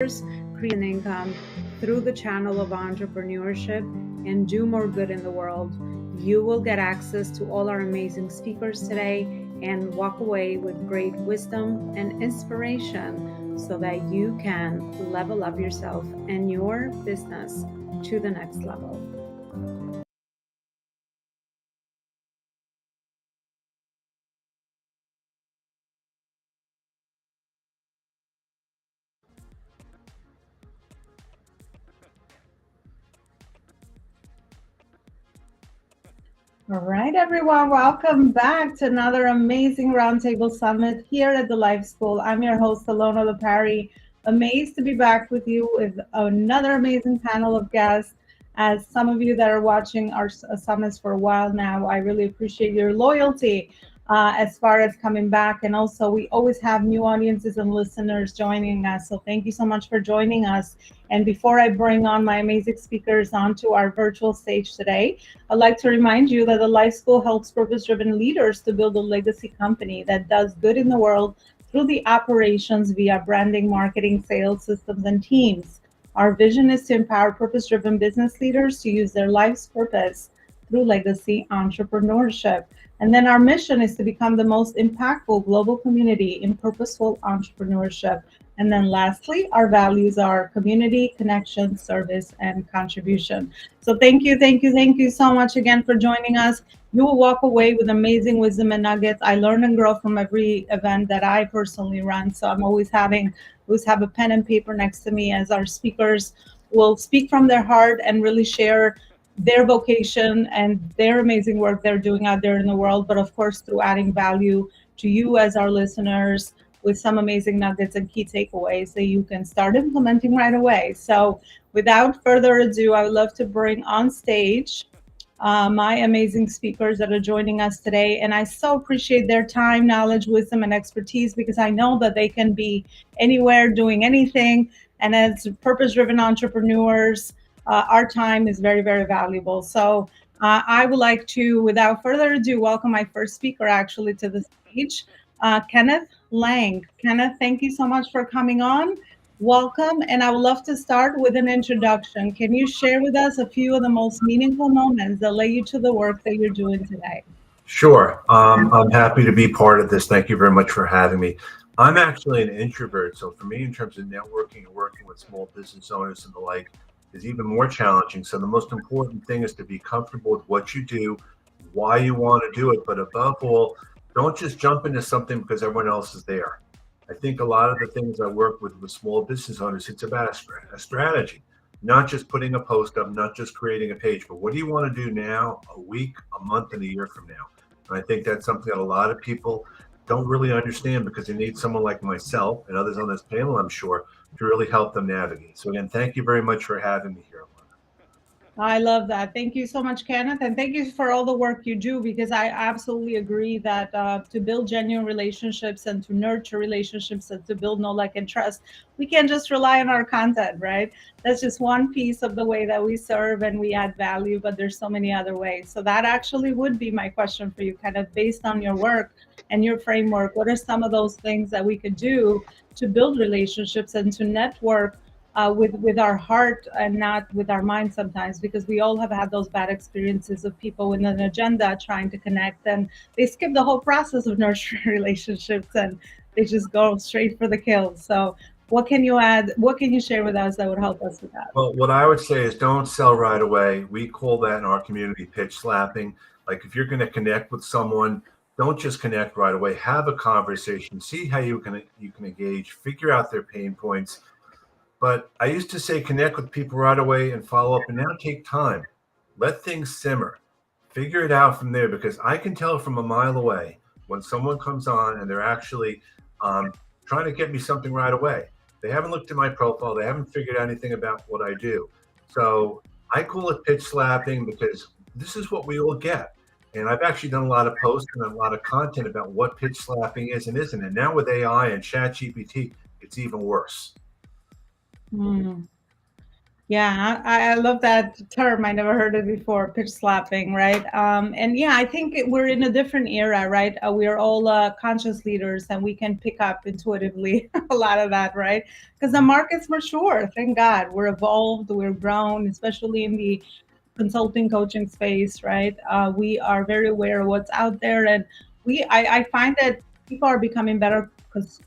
create an income through the channel of entrepreneurship, and do more good in the world. You will get access to all our amazing speakers today and walk away with great wisdom and inspiration so that you can level up yourself and your business to the next level. All right, everyone, welcome back to another amazing Roundtable Summit here at the Life School. I'm your host, Elona Parry. Amazed to be back with you with another amazing panel of guests. As some of you that are watching our summits for a while now, I really appreciate your loyalty as far as coming back. And also, we always have new audiences and listeners joining us. So thank you so much for joining us. And before I bring on my amazing speakers onto our virtual stage today, I'd like to remind you that the Life School helps purpose-driven leaders to build a legacy company that does good in the world through the operations via branding, marketing, sales, systems, and teams. Our vision is to empower purpose-driven business leaders to use their life's purpose through legacy entrepreneurship. And then our mission is to become the most impactful global community in purposeful entrepreneurship. And then lastly, our values are community, connection, service, and contribution. So thank you so much again for joining us. You will walk away with amazing wisdom and nuggets. I learn and grow from every event that I personally run. So I'm always have a pen and paper next to me as our speakers will speak from their heart and really share their vocation and their amazing work they're doing out there in the world, but of course through adding value to you as our listeners with some amazing nuggets and key takeaways that you can start implementing right away. So without further ado, I would love to bring on stage my amazing speakers that are joining us today. And I so appreciate their time, knowledge, wisdom, and expertise, because I know that they can be anywhere doing anything. And as purpose-driven entrepreneurs, our time is very, very valuable. So I would like to, without further ado, welcome my first speaker actually to the stage, Kenneth Lang. Kenneth, thank you so much for coming on. Welcome, and I would love to start with an introduction. Can you share with us a few of the most meaningful moments that led you to the work that you're doing today? Sure. I'm happy to be part of this. Thank you very much for having me. I'm actually an introvert, so for me, in terms of networking and working with small business owners and the like, is even more challenging. So the most important thing is to be comfortable with what you do, why you want to do it, but above all, don't just jump into something because everyone else is there. I think a lot of the things I work with small business owners, it's about a strategy, not just putting a post up, not just creating a page, but what do you want to do now, a week, a month, and a year from now? And I think that's something that a lot of people don't really understand because they need someone like myself and others on this panel, I'm sure, to really help them navigate. So again, thank you very much for having me here. I love that. Thank you so much, Kenneth. And thank you for all the work you do, because I absolutely agree that to build genuine relationships and to nurture relationships and to build know, like, and trust, we can't just rely on our content, right? That's just one piece of the way that we serve and we add value, but there's so many other ways. So that actually would be my question for you, kind of based on your work and your framework. What are some of those things that we could do to build relationships and to network with our heart and not with our mind sometimes, because we all have had those bad experiences of people with an agenda trying to connect, and they skip the whole process of nurturing relationships and they just go straight for the kill. So what can you add? What can you share with us that would help us with that? Well, what I would say is don't sell right away. We call that in our community pitch slapping. Like if you're going to connect with someone, don't just connect right away. Have a conversation. See how you can engage. Figure out their pain points. But I used to say connect with people right away and follow up, and now take time. Let things simmer. Figure it out from there, because I can tell from a mile away when someone comes on and they're actually trying to get me something right away. They haven't looked at my profile. They haven't figured out anything about what I do. So I call it pitch slapping because this is what we all get. And I've actually done a lot of posts and a lot of content about what pitch slapping is and isn't. And now with AI and Chat GPT, it's even worse. Hmm. Yeah, I love that term. I never heard it before, pitch slapping, right? And yeah, I think we're in a different era, right? We are all conscious leaders and we can pick up intuitively a lot of that, right? Because the market's mature, thank God. We're evolved, we're grown, especially in the consulting coaching space, right? We are very aware of what's out there. And I find that people are becoming better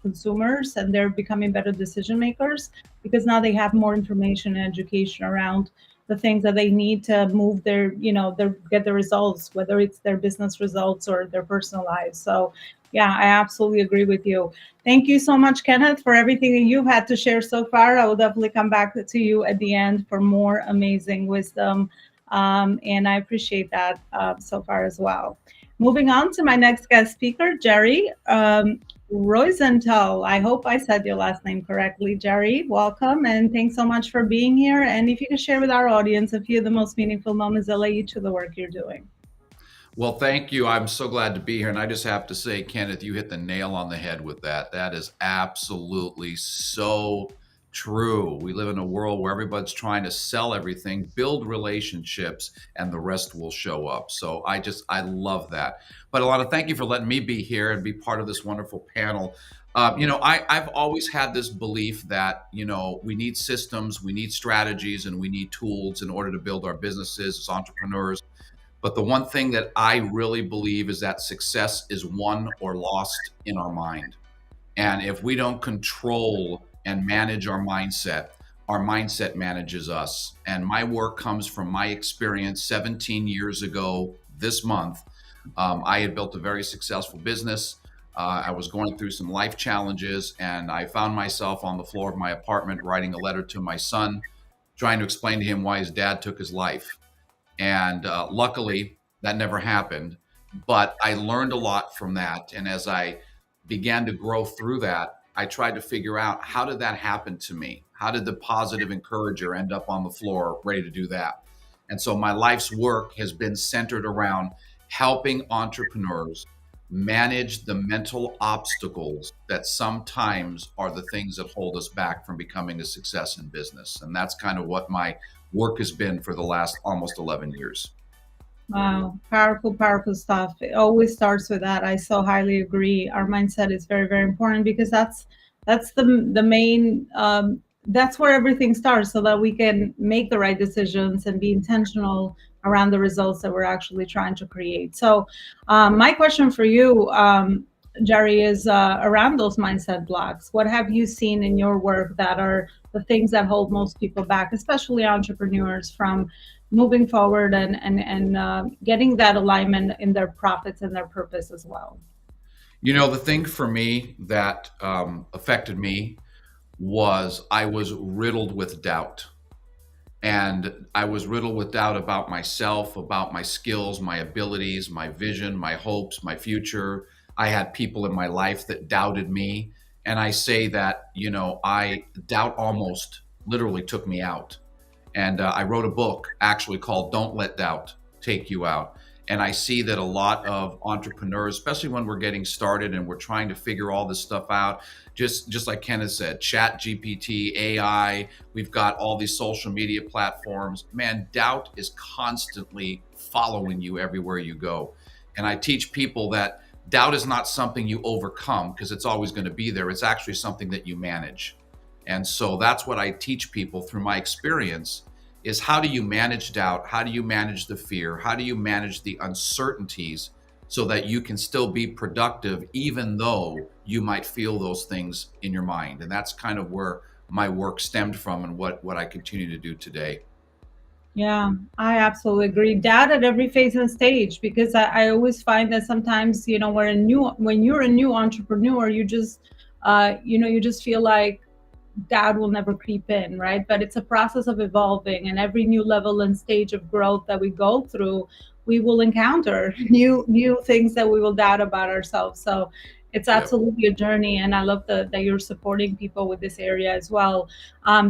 consumers and they're becoming better decision makers because now they have more information and education around the things that they need to move their, get the results, whether it's their business results or their personal lives. So yeah, I absolutely agree with you. Thank you so much, Kenneth, for everything that you've had to share so far. I will definitely come back to you at the end for more amazing wisdom. And I appreciate that so far as well. Moving on to my next guest speaker, Jerry Rosenthal. I hope I said your last name correctly, Jerry. Welcome, and thanks so much for being here. And if you could share with our audience a few of the most meaningful moments that led you to the work you're doing. Well, thank you. I'm so glad to be here. And I just have to say, Kenneth, you hit the nail on the head with that. That is absolutely so true. We live in a world where everybody's trying to sell everything, build relationships, and the rest will show up. So I love that. But Elona, thank you for letting me be here and be part of this wonderful panel. I've always had this belief that, we need systems, we need strategies, and we need tools in order to build our businesses as entrepreneurs. But the one thing that I really believe is that success is won or lost in our mind. And if we don't control and manage our mindset manages us. And my work comes from my experience 17 years ago this month. I had built a very successful business. I was going through some life challenges, and I found myself on the floor of my apartment writing a letter to my son, trying to explain to him why his dad took his life. And luckily, that never happened. But I learned a lot from that. And as I began to grow through that, I tried to figure out, how did that happen to me? How did the positive encourager end up on the floor ready to do that? And so my life's work has been centered around helping entrepreneurs manage the mental obstacles that sometimes are the things that hold us back from becoming a success in business. And that's kind of what my work has been for the last almost 11 years. Wow, powerful, powerful stuff. It always starts with that. I so highly agree. Our mindset is very, very important because that's the main that's where everything starts, so that we can make the right decisions and be intentional around the results that we're actually trying to create. So my question for you, Jerry, is around those mindset blocks. What have you seen in your work that are the things that hold most people back, especially entrepreneurs, from moving forward and getting that alignment in their profits and their purpose as well? The thing for me that affected me was I was riddled with doubt. And I was riddled with doubt about myself, about my skills, my abilities, my vision, my hopes, my future. I had people in my life that doubted me. And I say that, I doubt almost literally took me out. And I wrote a book actually called Don't Let Doubt Take You Out. And I see that a lot of entrepreneurs, especially when we're getting started and we're trying to figure all this stuff out, just like Kenneth said, Chat GPT, AI, we've got all these social media platforms. Man, doubt is constantly following you everywhere you go. And I teach people that doubt is not something you overcome because it's always going to be there. It's actually something that you manage. And so that's what I teach people through my experience, is how do you manage doubt? How do you manage the fear? How do you manage the uncertainties so that you can still be productive even though you might feel those things in your mind? And that's kind of where my work stemmed from and what I continue to do today. Yeah, I absolutely agree. Doubt at every phase and stage, because I always find that sometimes, when you're a new entrepreneur, you just feel like doubt will never creep in, right? But it's a process of evolving, and every new level and stage of growth that we go through, we will encounter new things that we will doubt about ourselves. So it's absolutely a journey, and I love that you're supporting people with this area as well.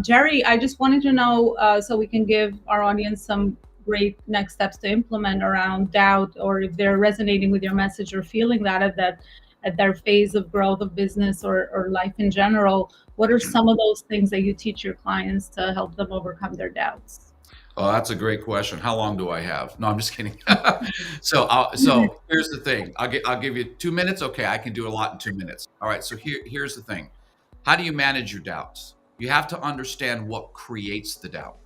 Jerry, I just wanted to know, so we can give our audience some great next steps to implement around doubt, or if they're resonating with your message or feeling that at their phase of growth of business or life in general, what are some of those things that you teach your clients to help them overcome their doubts? Oh, that's a great question. How long do I have? No, I'm just kidding. So here's the thing. I'll give you 2 minutes. Okay, I can do a lot in 2 minutes. All right. So here's the thing. How do you manage your doubts? You have to understand what creates the doubt.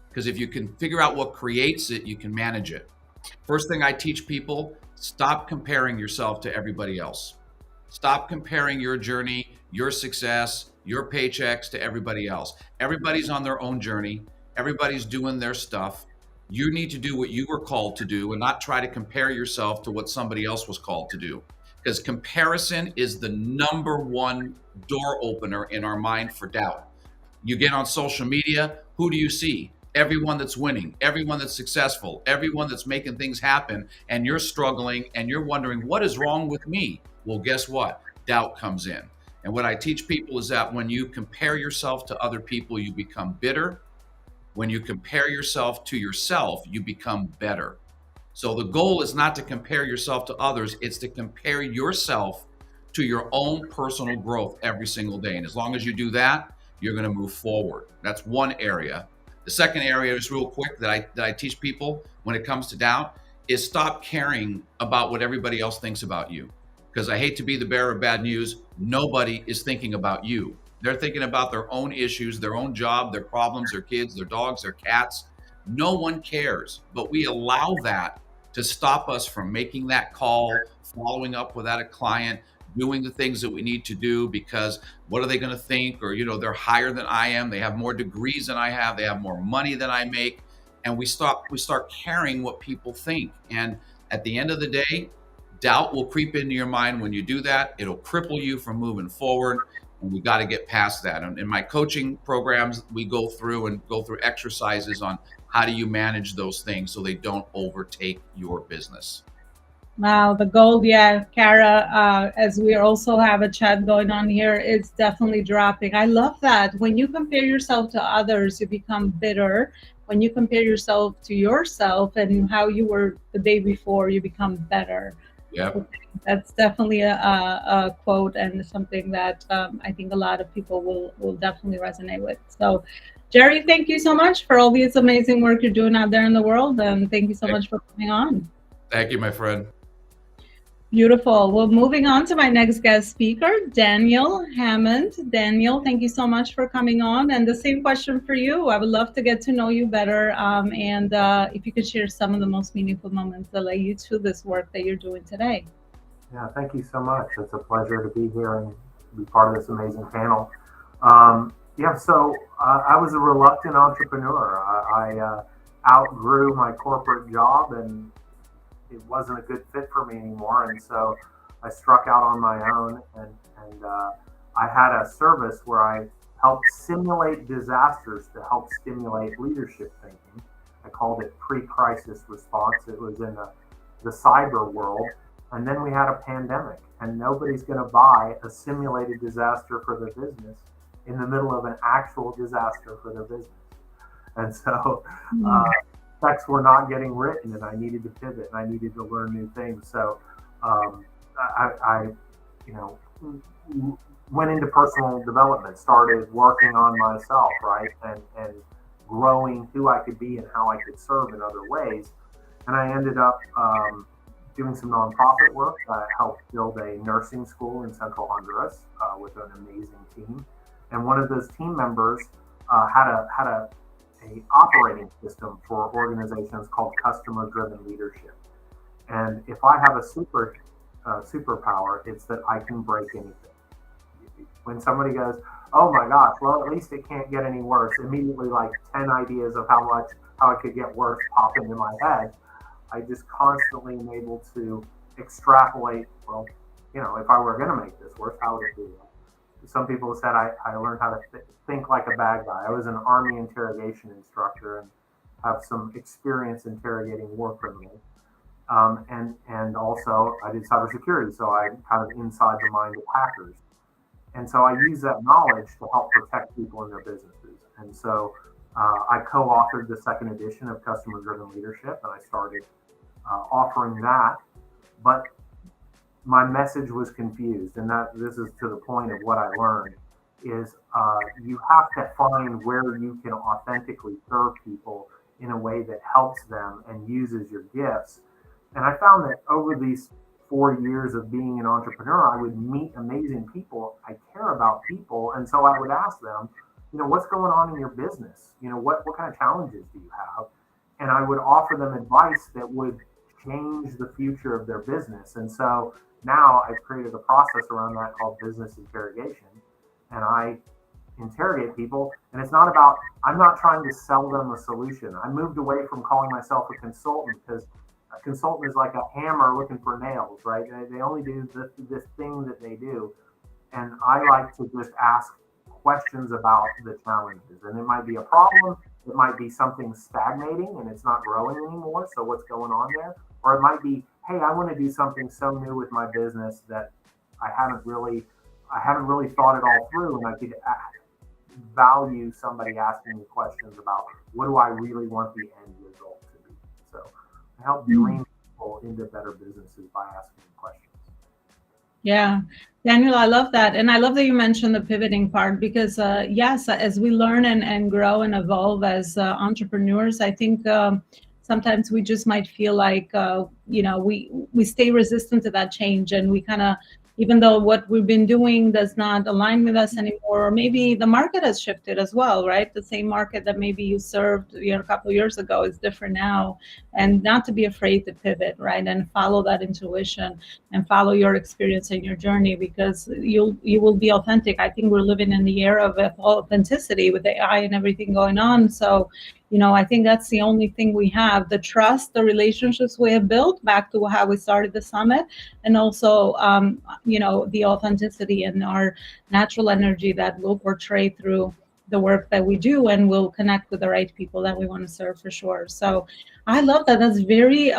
Because if you can figure out what creates it, you can manage it. First thing I teach people, stop comparing yourself to everybody else. Stop comparing your journey, your success, your paychecks to everybody else. Everybody's on their own journey. Everybody's doing their stuff. You need to do what you were called to do and not try to compare yourself to what somebody else was called to do. Because comparison is the number one door opener in our mind for doubt. You get on social media, who do you see? Everyone that's winning, everyone that's successful, everyone that's making things happen, and you're struggling and you're wondering, what is wrong with me? Well, guess what? Doubt comes in. And what I teach people is that when you compare yourself to other people, you become bitter. When you compare yourself to yourself, you become better. So the goal is not to compare yourself to others, it's to compare yourself to your own personal growth every single day. And as long as you do that, you're going to move forward. That's one area. The second area is real quick that I teach people when it comes to doubt is stop caring about what everybody else thinks about you. Because I hate to be the bearer of bad news, nobody is thinking about you. They're thinking about their own issues, their own job, their problems, their kids, their dogs, their cats. No one cares, but we allow that to stop us from making that call, following up with that client, doing the things that we need to do because what are they going to think? Or, they're higher than I am. They have more degrees than I have. They have more money than I make. And we start caring what people think. And at the end of the day, doubt will creep into your mind. When you do that, it'll cripple you from moving forward. And we got to get past that. And in my coaching programs, we go through exercises on how do you manage those things so they don't overtake your business. Wow, the gold, yeah, Kara, as we also have a chat going on here, it's definitely dropping. I love that. When you compare yourself to others, you become bitter. When you compare yourself to yourself and how you were the day before, you become better. Yep. That's definitely a quote and something that I think a lot of people will definitely resonate with. So, Jerry, thank you so much for all this amazing work you're doing out there in the world. And thank you so much for coming on. Thank you, my friend. Beautiful. Well, moving on to my next guest speaker, Daniel Hammond. Daniel, thank you so much for coming on. And the same question for you. I would love to get to know you better. And if you could share some of the most meaningful moments that led you to this work that you're doing today. Yeah, thank you so much. It's a pleasure to be here and be part of this amazing panel. So I was a reluctant entrepreneur. I outgrew my corporate job and it wasn't a good fit for me anymore. And so I struck out on my own and I had a service where I helped simulate disasters to help stimulate leadership thinking. I called it pre-crisis response. It was in the cyber world. And then we had a pandemic and nobody's going to buy a simulated disaster for their business in the middle of an actual disaster for their business. And so checks were not getting written and I needed to pivot and I needed to learn new things. So I went into personal development, started working on myself, right? And growing who I could be and how I could serve in other ways. And I ended up doing some nonprofit work. I helped build a nursing school in Central Honduras with an amazing team. And one of those team members had a operating system for organizations called customer-driven leadership. And if I have a superpower, it's that I can break anything. When somebody goes, "Oh my gosh, well at least it can't get any worse," immediately like 10 ideas of how it could get worse pop into my head. I just constantly am able to extrapolate. Well, if I were going to make this worse, how would it be? Some people said I learned how to think like a bad guy. I was an Army interrogation instructor and have some experience interrogating war criminals. And also I did cybersecurity, so I'm kind of inside the mind of hackers. And so I use that knowledge to help protect people in their businesses. And so I co-authored the second edition of Customer Driven Leadership, and I started offering that. But my message was confused. And that this is to the point of what I learned is you have to find where you can authentically serve people in a way that helps them and uses your gifts. And I found that over these 4 years of being an entrepreneur, I would meet amazing people. I care about people. And so I would ask them, what's going on in your business? What kind of challenges do you have? And I would offer them advice that would change the future of their business. And so now I've created a process around that called business interrogation. And I interrogate people. And it's not about, I'm not trying to sell them a solution. I moved away from calling myself a consultant because a consultant is like a hammer looking for nails, right? They only do this thing that they do. And I like to just ask questions about the challenges. And it might be a problem. It might be something stagnating and it's not growing anymore. So what's going on there? Or it might be, hey, I want to do something so new with my business that I haven't really thought it all through. And I could value somebody asking me questions about what do I really want the end result to be. So I help dream people into better businesses by asking questions. Yeah, Daniel, I love that. And I love that you mentioned the pivoting part because, yes, as we learn and grow and evolve as entrepreneurs, I think sometimes we just might feel like, we stay resistant to that change and we kind of, even though what we've been doing does not align with us anymore, or maybe the market has shifted as well, right? The same market that maybe you served a couple of years ago is different now, and not to be afraid to pivot, right? And follow that intuition and follow your experience and your journey because you will be authentic. I think we're living in the era of authenticity with AI and everything going on. So, I think that's the only thing we have, the trust, the relationships we have built back to how we started the summit, and also, the authenticity and our natural energy that we'll portray through the work that we do, and we'll connect with the right people that we want to serve for sure. So I love that. That's very,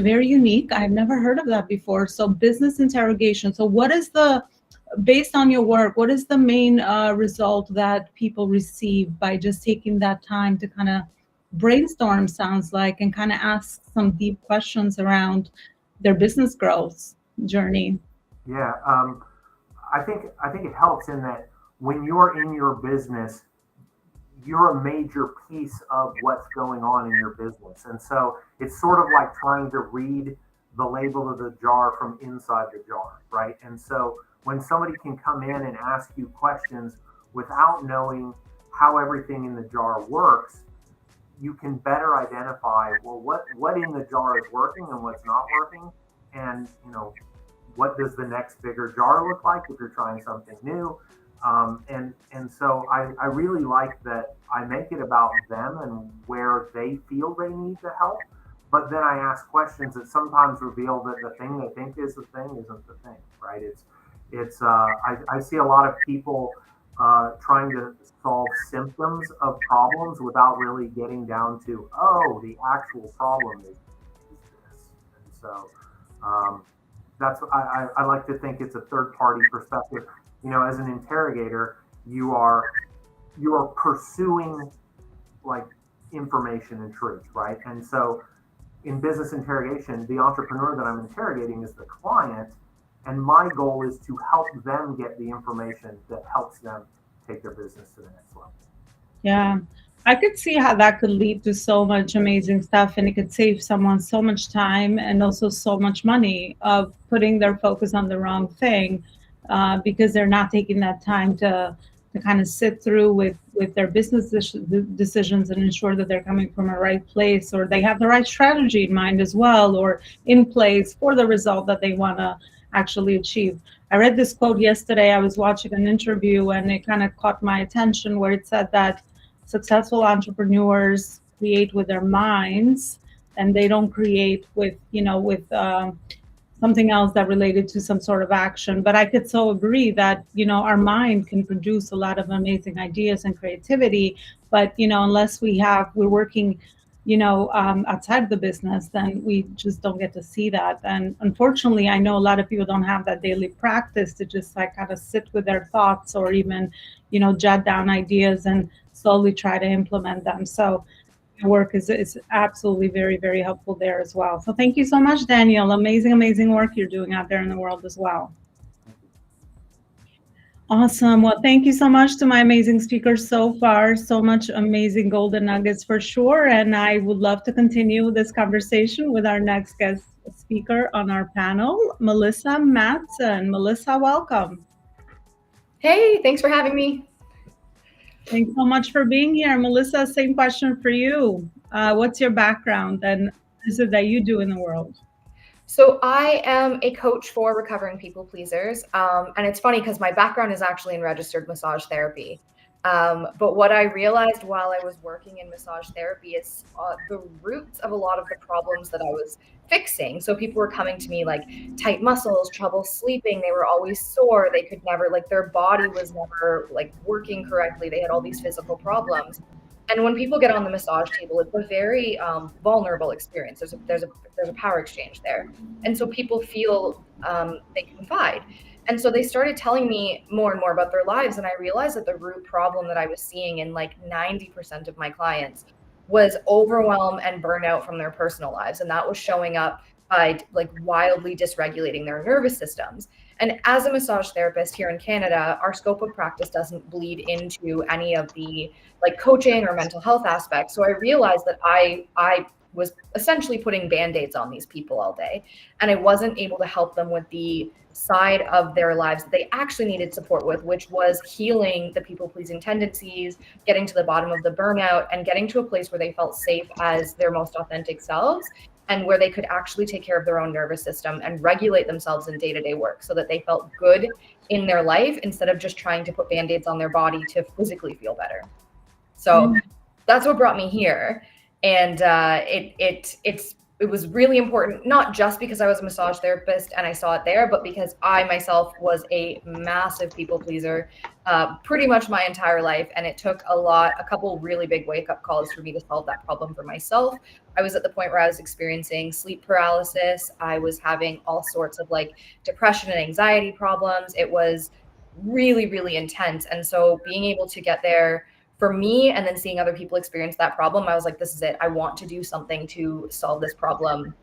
very unique. I've never heard of that before. So business interrogation. So what is based on your work, what is the main result that people receive by just taking that time to kind of brainstorm, sounds like, and kind of ask some deep questions around their business growth journey? Yeah, I think it helps in that when you're in your business, you're a major piece of what's going on in your business. And so it's sort of like trying to read the label of the jar from inside the jar, right? And so when somebody can come in and ask you questions without knowing how everything in the jar works, you can better identify, well, what in the jar is working and what's not working. And, what does the next bigger jar look like if you're trying something new? And so I really like that I make it about them and where they feel they need the help. But then I ask questions that sometimes reveal that the thing they think is the thing isn't the thing, right? I see a lot of people trying to solve symptoms of problems without really getting down to, the actual problem is this. And so that's I like to think it's a third party perspective. As an interrogator, you are pursuing like information and truth, right? And so in business interrogation, the entrepreneur that I'm interrogating is the client, and my goal is to help them get the information that helps them take their business to the next level. Yeah, I could see how that could lead to so much amazing stuff, and it could save someone so much time and also so much money of putting their focus on the wrong thing because they're not taking that time to kind of sit through with their business decisions and ensure that they're coming from a right place, or they have the right strategy in mind as well, or in place for the result that they want to actually achieve. I read this quote yesterday. I was watching an interview and it kind of caught my attention, where it said that successful entrepreneurs create with their minds and they don't create with something else that related to some sort of action. But I could so agree that our mind can produce a lot of amazing ideas and creativity, but unless we're working outside of the business, then we just don't get to see that. And unfortunately, I know a lot of people don't have that daily practice to just like kind of sit with their thoughts, or even jot down ideas and slowly try to implement them. So your work is absolutely very, very helpful there as well. So thank you so much, Daniel. Amazing, amazing work you're doing out there in the world as well. Awesome. Well, thank you so much to my amazing speakers so far. So much amazing golden nuggets for sure. And I would love to continue this conversation with our next guest speaker on our panel, Melissa Matson. Melissa, welcome. Hey, thanks for having me. Thanks so much for being here. Melissa, same question for you. What's your background and what is it that you do in the world? So I am a coach for recovering people pleasers. And it's funny because my background is actually in registered massage therapy. But what I realized while I was working in massage therapy is the roots of a lot of the problems that I was fixing. So people were coming to me like tight muscles, trouble sleeping. They were always sore. They could never, like their body was never like working correctly. They had all these physical problems. And when people get on the massage table, it's a very vulnerable experience. There's a power exchange there, and so people feel they confide. And so they started telling me more and more about their lives, and I realized that the root problem that I was seeing in like 90% of my clients was overwhelm and burnout from their personal lives, and that was showing up by like wildly dysregulating their nervous systems. And as a massage therapist here in Canada, our scope of practice doesn't bleed into any of the like coaching or mental health aspects. So I realized that I was essentially putting band-aids on these people all day, and I wasn't able to help them with the side of their lives that they actually needed support with, which was healing the people-pleasing tendencies, getting to the bottom of the burnout, and getting to a place where they felt safe as their most authentic selves, and where they could actually take care of their own nervous system and regulate themselves in day-to-day work so that they felt good in their life instead of just trying to put band-aids on their body to physically feel better. So that's what brought me here. And it was really important, not just because I was a massage therapist and I saw it there, but because I myself was a massive people pleaser pretty much my entire life. And it took a couple really big wake-up calls for me to solve that problem for myself. I was at the point where I was experiencing sleep paralysis. I was having all sorts of like depression and anxiety problems. It was really, really intense. And so being able to get there for me and then seeing other people experience that problem, I was like, this is it. I want to do something to solve this problem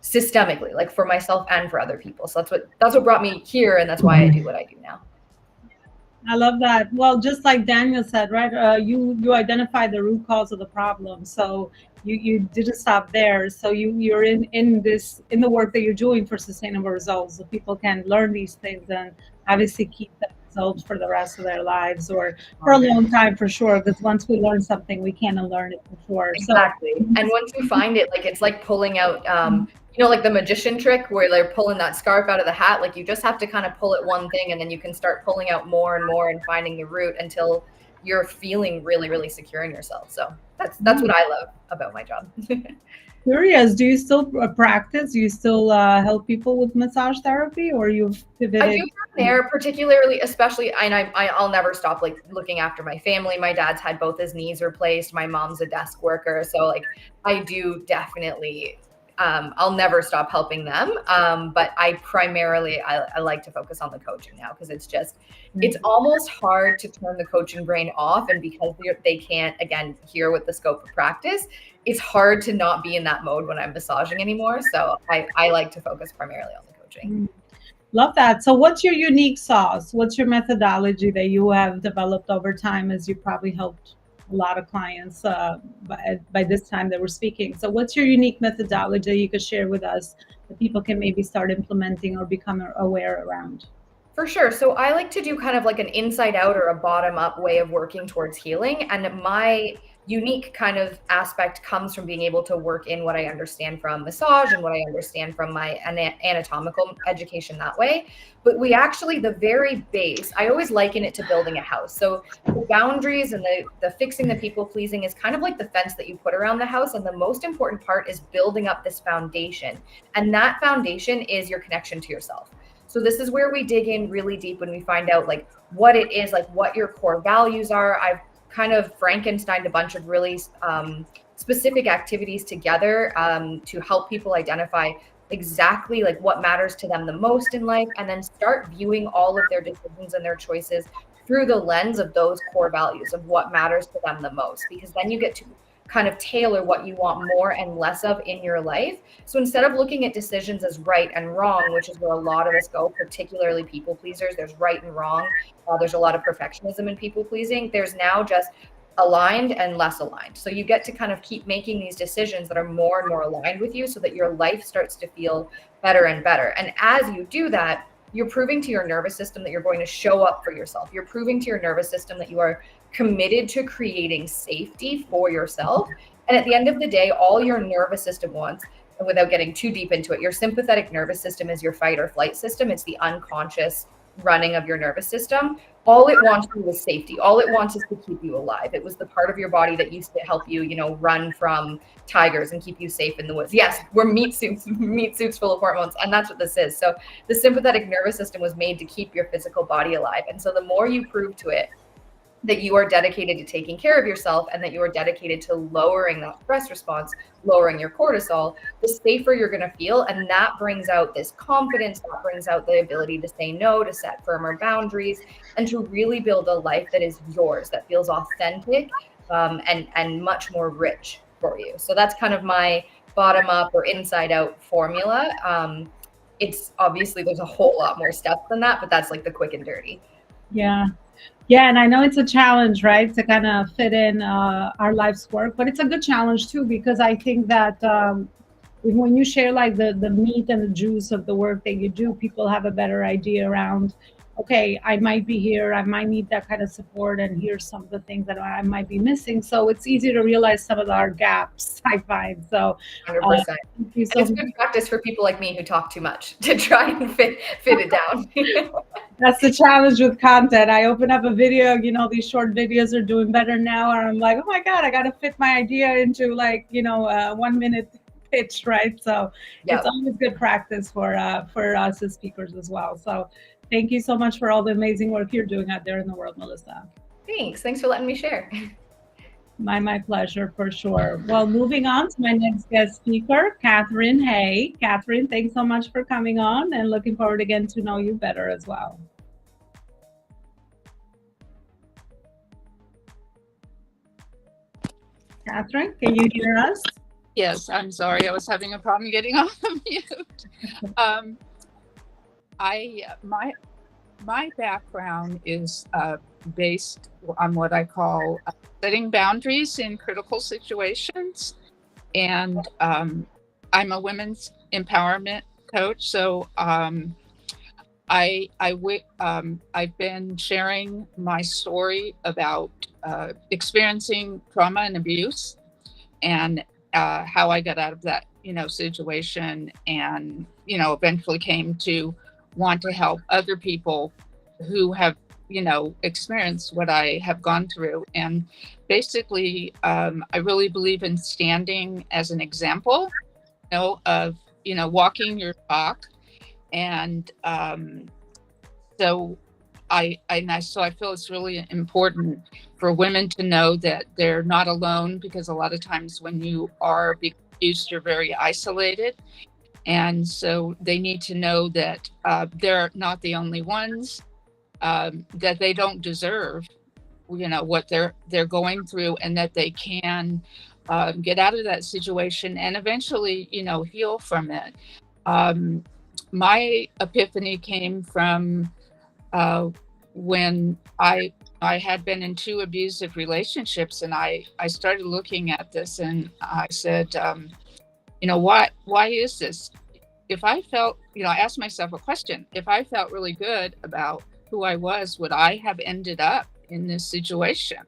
systemically, like for myself and for other people. So that's what brought me here, and that's why I do what I do now. I love that. Well, just like Daniel said, right? You identified the root cause of the problem, so you didn't stop there. So you're in the work that you're doing for sustainable results, so people can learn these things and obviously keep them results for the rest of their lives or for a long time for sure, because once we learn something we can't unlearn it before. Exactly. And once you find it, like it's like pulling out like the magician trick where they're pulling that scarf out of the hat. Like you just have to kind of pull it one thing and then you can start pulling out more and more and finding the root until you're feeling really, really secure in yourself. So that's what I love about my job. Curious, do you still practice? Do you still help people with massage therapy, or you've pivoted? I do there, particularly, especially, and I'll never stop like looking after my family. My dad's had both his knees replaced. My mom's a desk worker, so like I do definitely. I'll never stop helping them, but I primarily I like to focus on the coaching now because it's almost hard to turn the coaching brain off, and because they can't again hear with the scope of practice, it's hard to not be in that mode when I'm massaging anymore. So I like to focus primarily on the coaching. Love that. So what's your unique sauce? What's your methodology that you have developed over time, as you probably helped a lot of clients by this time that we're speaking? So what's your unique methodology that you could share with us that people can maybe start implementing or become aware around? For sure. So I like to do kind of like an inside out or a bottom up way of working towards healing. And my unique kind of aspect comes from being able to work in what I understand from massage and what I understand from my anatomical education that way. But we actually, the very base, I always liken it to building a house. So the boundaries and the fixing the people pleasing is kind of like the fence that you put around the house. And the most important part is building up this foundation. And that foundation is your connection to yourself. So this is where we dig in really deep when we find out like what it is, like what your core values are. I've kind of Frankensteined a bunch of really specific activities together to help people identify exactly like what matters to them the most in life, and then start viewing all of their decisions and their choices through the lens of those core values of what matters to them the most, because then you get to kind of tailor what you want more and less of in your life. So instead of looking at decisions as right and wrong, which is where a lot of us go, particularly people pleasers, there's right and wrong. There's a lot of perfectionism in people pleasing. There's now just aligned and less aligned. So you get to kind of keep making these decisions that are more and more aligned with you so that your life starts to feel better and better. And as you do that, you're proving to your nervous system that you're going to show up for yourself. You're proving to your nervous system that you are committed to creating safety for yourself. And at the end of the day, all your nervous system wants, and without getting too deep into it, your sympathetic nervous system is your fight or flight system. It's the unconscious running of your nervous system. All it wants is safety. All it wants is to keep you alive. It was the part of your body that used to help you, run from tigers and keep you safe in the woods. Yes, we're meat suits full of hormones, and that's what this is. So the sympathetic nervous system was made to keep your physical body alive. And so the more you prove to it that you are dedicated to taking care of yourself and that you are dedicated to lowering that stress response, lowering your cortisol, the safer you're going to feel. And that brings out this confidence, that brings out the ability to say no, to set firmer boundaries, and to really build a life that is yours, that feels authentic and much more rich for you. So that's kind of my bottom up or inside out formula. It's obviously there's a whole lot more steps than that, but that's like the quick and dirty. Yeah. Yeah, and I know it's a challenge, right, to kind of fit in our life's work, but it's a good challenge too, because I think that when you share like the meat and the juice of the work that you do, people have a better idea around, okay, I might be here, I might need that kind of support, and here's some of the things that I might be missing. So it's easy to realize some of our gaps, I find. So 100%. And it's good practice for people like me who talk too much to try and fit it down. That's the challenge with content. I open up a video, these short videos are doing better now, and I'm like, oh my God, I got to fit my idea into like, a 1 minute pitch, right? So It's always good practice for us as speakers as well. So thank you so much for all the amazing work you're doing out there in the world, Melissa. Thanks for letting me share. My pleasure, for sure. Well, moving on to my next guest speaker, Catherine Hay. Catherine, thanks so much for coming on, and looking forward again to know you better as well. Catherine, can you hear us? Yes, I'm sorry. I was having a problem getting off of mute. My background is based on what I call setting boundaries in critical situations, and I'm a women's empowerment coach. So I've been sharing my story about experiencing trauma and abuse, and how I got out of that, situation, and eventually came to want to help other people who have, experienced what I have gone through. And basically, I really believe in standing as an example, of, walking your talk. And so I feel it's really important for women to know that they're not alone, because a lot of times when you are being abused, you're very isolated. And so they need to know that they're not the only ones, that they don't deserve, what they're going through, and that they can get out of that situation and eventually, heal from it. My epiphany came from when I had been in 2 abusive relationships, and I started looking at this, and I said, why is this? If I felt, I asked myself a question: if I felt really good about who I was, would I have ended up in this situation?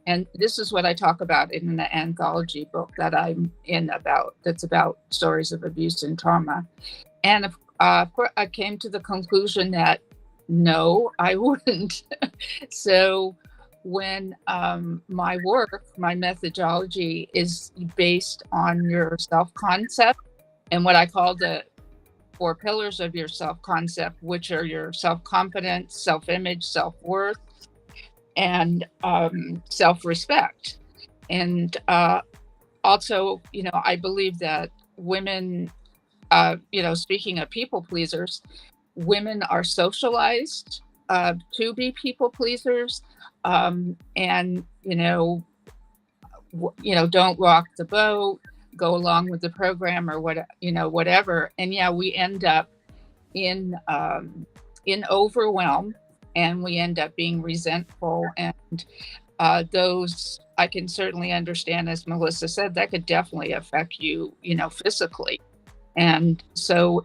And this is what I talk about in the anthology book that I'm in, that's about stories of abuse and trauma. And of course, I came to the conclusion that no, I wouldn't. So when my work, my methodology is based on your self-concept and what I call the 4 pillars of your self-concept, which are your self-confidence, self-image, self-worth, and self-respect. And also, I believe that women, speaking of people pleasers, women are socialized to be people pleasers. And, don't rock the boat, go along with the program or whatever. And yeah, we end up in overwhelm, and we end up being resentful. And those, I can certainly understand, as Melissa said, that could definitely affect you, physically. And so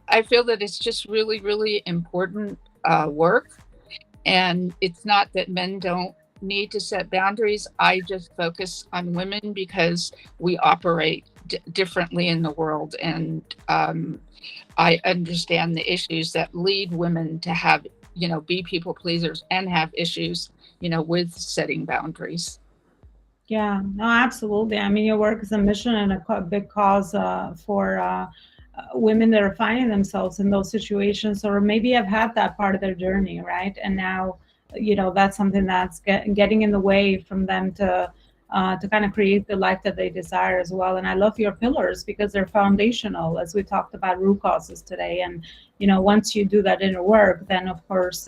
I feel that it's just really, really important work. And it's not that men don't need to set boundaries. I just focus on women because we operate differently in the world. And I understand the issues that lead women to have, be people pleasers and have issues, with setting boundaries. Yeah, no, absolutely. I mean, your work is a mission and a big cause for women that are finding themselves in those situations, or maybe have had that part of their journey, right? And now, that's something that's getting in the way from them to kind of create the life that they desire as well. And I love your pillars because they're foundational, as we talked about root causes today. And, once you do that inner work, then of course,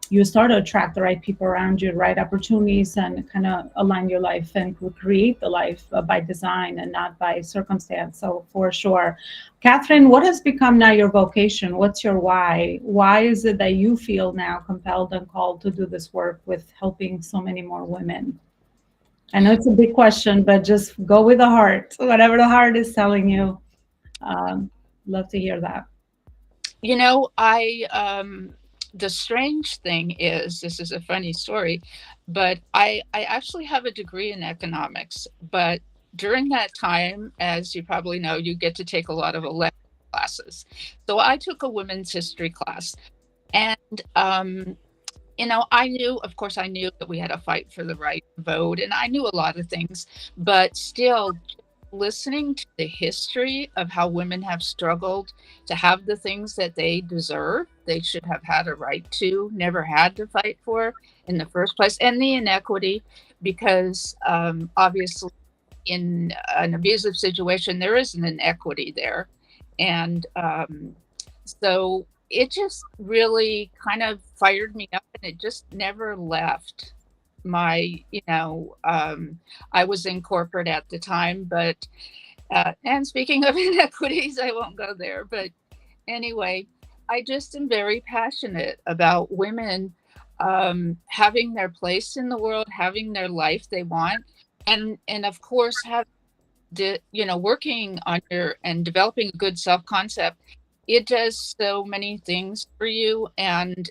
you start to attract the right people around you, the right opportunities, and kind of align your life and create the life by design and not by circumstance. So for sure. Catherine, what has become now your vocation? What's your why? Why is it that you feel now compelled and called to do this work with helping so many more women? I know it's a big question, but just go with the heart. Whatever the heart is telling you. Love to hear that. The strange thing is, this is a funny story, but I actually have a degree in economics. But during that time, as you probably know, you get to take a lot of elective classes. So I took a women's history class. And, I knew that we had to fight for the right to vote. And I knew a lot of things. But still, listening to the history of how women have struggled to have the things that they deserve, they should have had a right to, never had to fight for in the first place, and the inequity, because obviously in an abusive situation, there is an inequity there. And so it just really kind of fired me up, and it just never left my, I was in corporate at the time, but, and speaking of inequities, I won't go there, but anyway, I just am very passionate about women having their place in the world, having their life they want, and of course, working on and developing a good self-concept. It does so many things for you, and,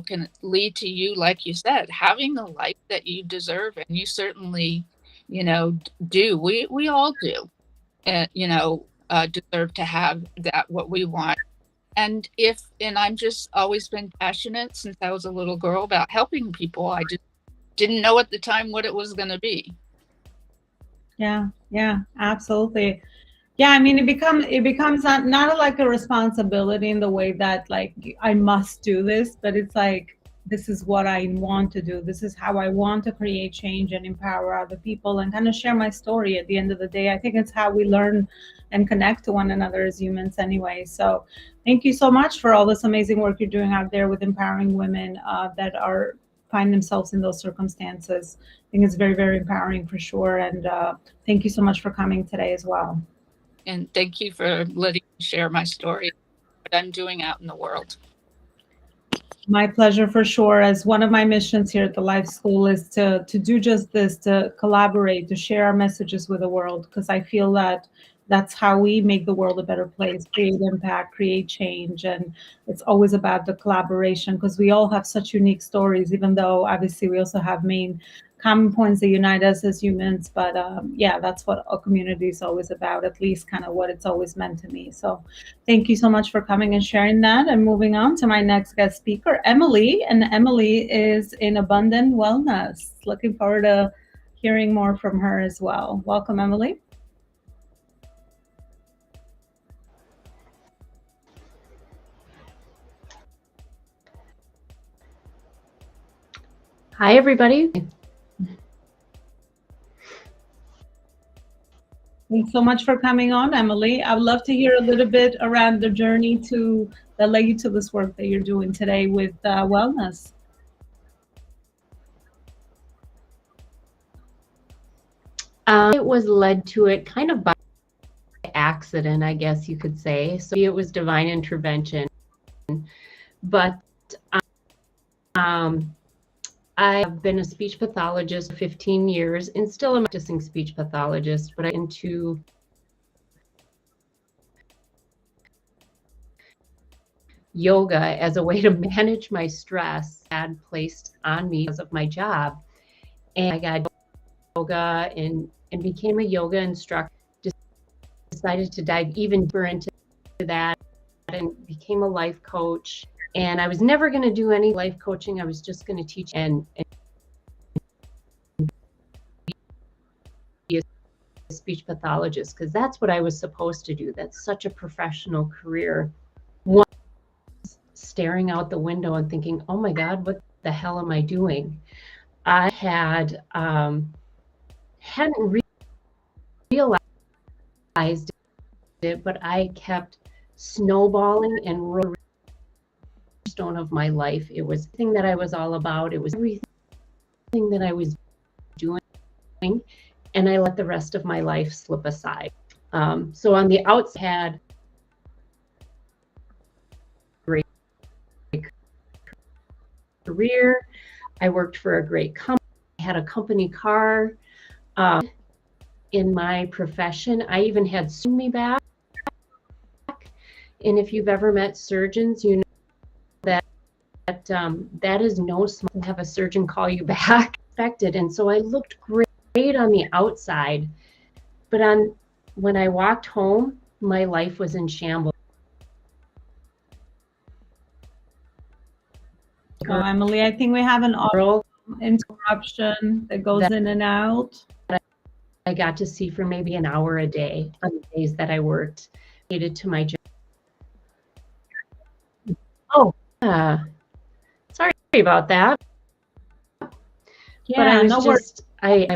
can lead to you, like you said, having the life that you deserve. And you certainly, do. We all do, deserve to have that, what we want. And I'm just always been passionate since I was a little girl about helping people. I just didn't know at the time what it was going to be. Yeah, absolutely. Yeah, I mean, it becomes not like a responsibility in the way that like I must do this, but it's like, this is what I want to do. This is how I want to create change and empower other people and kind of share my story at the end of the day. I think it's how we learn and connect to one another as humans anyway. So thank you so much for all this amazing work you're doing out there with empowering women that find themselves in those circumstances. I think it's very, very empowering for sure. And thank you so much for coming today as well. And thank you for letting me share my story, what I'm doing out in the world. My pleasure for sure. As one of my missions here at the Life School is to do just this, to collaborate, to share our messages with the world, because I feel that that's how we make the world a better place, create impact, create change. And it's always about the collaboration, because we all have such unique stories, even though obviously we also have common points that unite us as humans. But yeah, that's what a community is always about, at least kind of what it's always meant to me. So thank you so much for coming and sharing that. And moving on to my next guest speaker, Emily. And Emily is in Abundant Wellness. Looking forward to hearing more from her as well. Welcome, Emily. Hi, everybody. Thanks so much for coming on, Emily. I would love to hear a little bit around the journey that led you to this work that you're doing today with wellness. I was led to it kind of by accident, I guess you could say. So it was divine intervention. But I've been a speech pathologist for 15 years and still am a practicing speech pathologist, but I'm into yoga as a way to manage my stress had placed on me because of my job. And I got yoga and became a yoga instructor. Decided to dive even deeper into that and became a life coach. And I was never going to do any life coaching. I was just going to teach and be a speech pathologist because that's what I was supposed to do. That's such a professional career. One, staring out the window and thinking, oh my God, what the hell am I doing? I hadn't realized it, but I kept snowballing and rolling stone of my life. It was everything that I was all about. It was everything that I was doing, and I let the rest of my life slip aside. So on the outside, I had a great career. I worked for a great company. I had a company car. In my profession, I even had me back. And if you've ever met surgeons, you know that is no small to have a surgeon call you back. And so I looked great on the outside, but when I walked home, my life was in shambles. Oh, Emily, I think we have an audio interruption that goes in and out. I got to see for maybe an hour a day on the days that I worked related to my job. Oh, sorry about that. Yeah, but I was no just, I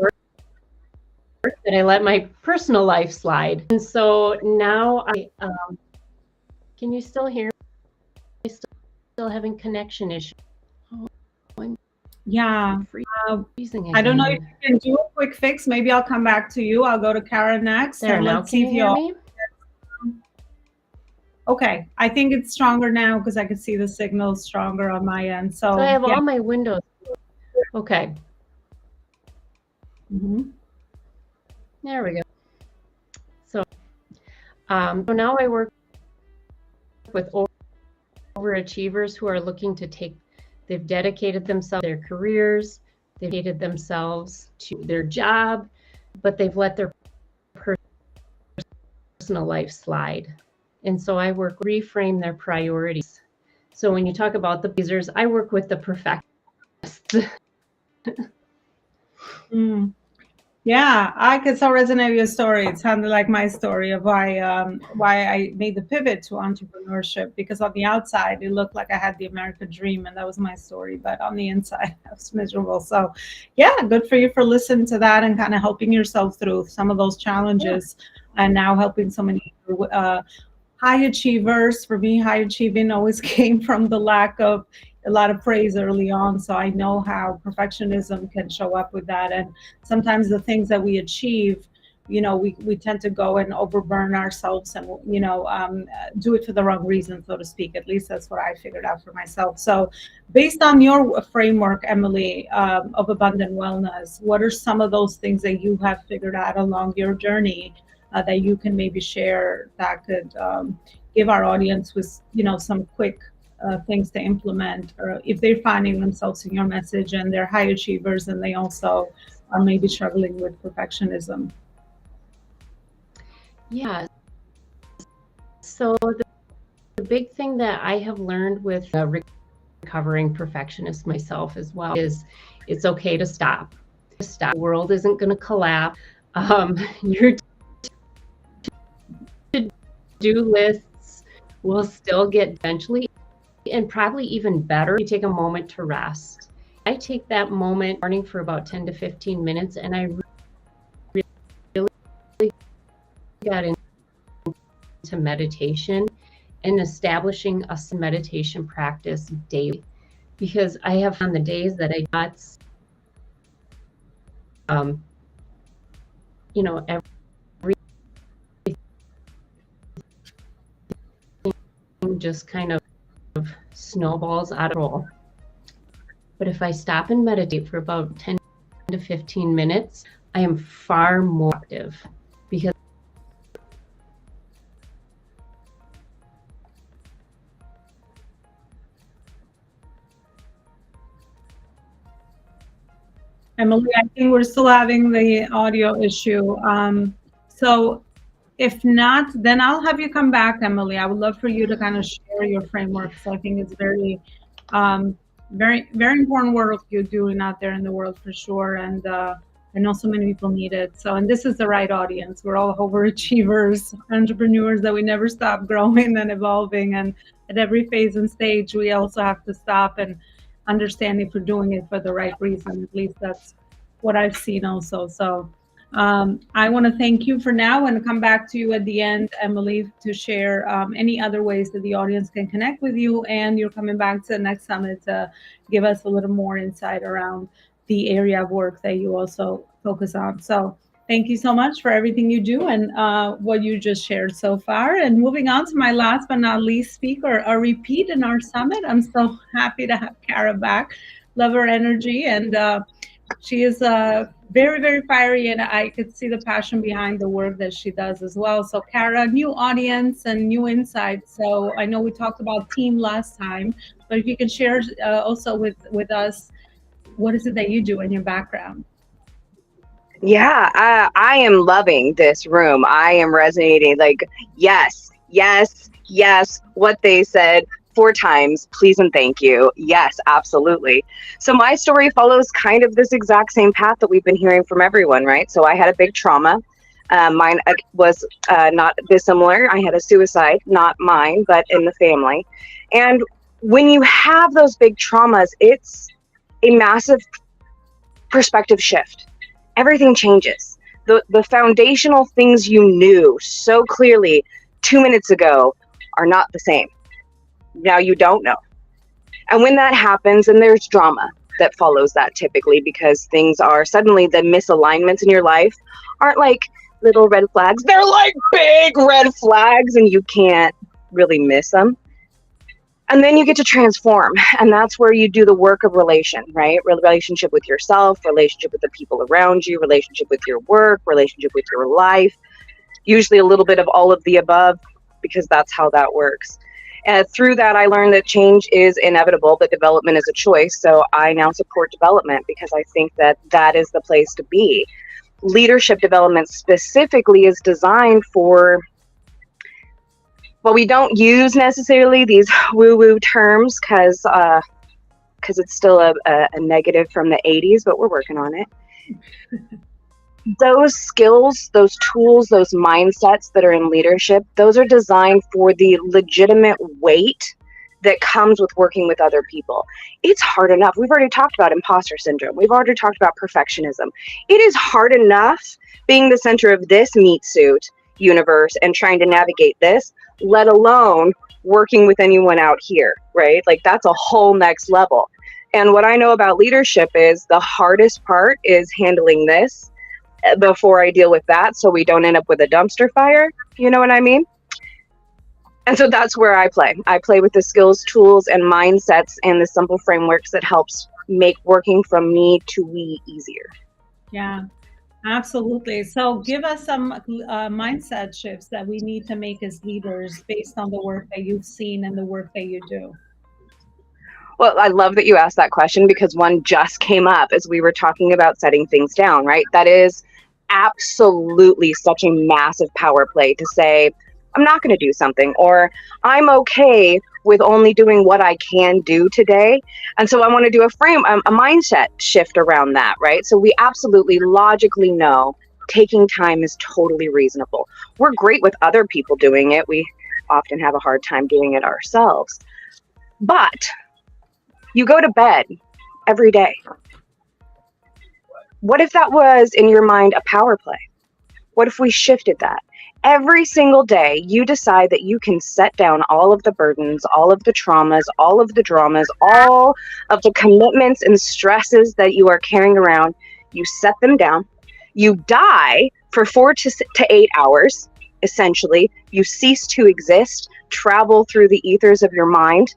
like that I let my personal life slide. And so now can you still hear me? Still having connection issues. Yeah. Freezing I don't know if you can do a quick fix. Maybe I'll come back to you. I'll go to Kara next. There, and now let's can see you if hear me? Okay, I think it's stronger now because I can see the signal stronger on my end. So I have all my windows. Okay. There we go. So now I work with overachievers who are looking to they've dedicated themselves to their careers, they've dedicated themselves to their job, but they've let their personal life slide. And so I work reframe their priorities. So when you talk about the pleasers, I work with the perfectionists. Yeah, I could so resonate with your story. It sounded like my story of why I made the pivot to entrepreneurship, because on the outside it looked like I had the American dream and that was my story, but on the inside I was miserable. So yeah, good for you for listening to that and kind of helping yourself through some of those challenges, and now helping so many high achievers. For me, high achieving always came from the lack of a lot of praise early on. So I know how perfectionism can show up with that. And sometimes the things that we achieve, you know, we tend to go and overburn ourselves and, you know, do it for the wrong reason, so to speak. At least that's what I figured out for myself. So based on your framework, Emily, of abundant wellness, what are some of those things that you have figured out along your journey that you can maybe share that could give our audience with, you know, some quick things to implement, or if they're finding themselves in your message and they're high achievers and they also are maybe struggling with perfectionism? Yeah. So the big thing that I have learned with recovering perfectionist myself as well is it's okay to stop. The world isn't going to collapse. Your to-do lists will still get eventually, and probably even better, you take a moment to rest. I take that moment morning for about 10 to 15 minutes, and I really got into meditation and establishing a meditation practice daily, because I have on the days that I got you know, everything just kind of snowballs out of control. But if I stop and meditate for about 10 to 15 minutes, I am far more active because Emily, I think we're still having the audio issue. So if not, then I'll have you come back, Emily. I would love for you to kind of share your framework. So I think it's very, very important work you're doing out there in the world for sure. And I know so many people need it. So, and this is the right audience. We're all overachievers, entrepreneurs that we never stop growing and evolving. And at every phase and stage, we also have to stop and understand if we're doing it for the right reason. At least that's what I've seen also. So I want to thank you for now and come back to you at the end, Emily, to share any other ways that the audience can connect with you. And you're coming back to the next summit to give us a little more insight around the area of work that you also focus on. So thank you so much for everything you do and what you just shared so far. And moving on to my last but not least speaker, a repeat in our summit. I'm so happy to have Kara back. Love her energy. And she is very, very fiery, and I could see the passion behind the work that she does as well. So Kara, new audience and new insights. So I know we talked about team last time, but if you can share also with us, what is it that you do in your background? Yeah, I am loving this room. I am resonating like, yes, yes, yes, what they said 4 times, please and thank you. Yes, absolutely. So my story follows kind of this exact same path that we've been hearing from everyone, right? So I had a big trauma. Mine was not dissimilar. I had a suicide, not mine, but in the family. And when you have those big traumas, it's a massive perspective shift. Everything changes. The foundational things you knew so clearly 2 minutes ago are not the same. Now you don't know. And when that happens, and there's drama that follows that typically, because things are suddenly, the misalignments in your life aren't like little red flags. They're like big red flags, and you can't really miss them. And then you get to transform, and that's where you do the work of relation, right? Relationship with yourself, relationship with the people around you, relationship with your work, relationship with your life, usually a little bit of all of the above, because that's how that works. And through that, I learned that change is inevitable, but development is a choice. So I now support development because I think that that is the place to be. Leadership development specifically is designed for, well, we don't use necessarily these woo-woo terms because it's still a negative from the 80s, but we're working on it. Those skills, those tools, those mindsets that are in leadership, those are designed for the legitimate weight that comes with working with other people. It's hard enough. We've already talked about imposter syndrome. We've already talked about perfectionism. It is hard enough being the center of this meat suit universe and trying to navigate this, let alone working with anyone out here, right? Like that's a whole next level. And what I know about leadership is the hardest part is handling this before I deal with that, so we don't end up with a dumpster fire. You know what I mean? And so that's where I play. I play with the skills, tools, and mindsets and the simple frameworks that helps make working from me to we easier. Yeah, absolutely. So give us some mindset shifts that we need to make as leaders based on the work that you've seen and the work that you do. Well, I love that you asked that question because one just came up as we were talking about setting things down, right? That is absolutely such a massive power play to say, I'm not going to do something, or I'm okay with only doing what I can do today. And so I want to do a mindset shift around that, right? So we absolutely logically know taking time is totally reasonable. We're great with other people doing it. We often have a hard time doing it ourselves. But you go to bed every day. What if that was in your mind a power play? What if we shifted that? Every single day, you decide that you can set down all of the burdens, all of the traumas, all of the dramas, all of the commitments and stresses that you are carrying around. you set them down, you die for 4 to 8 hours, essentially. You cease to exist, travel through the ethers of your mind,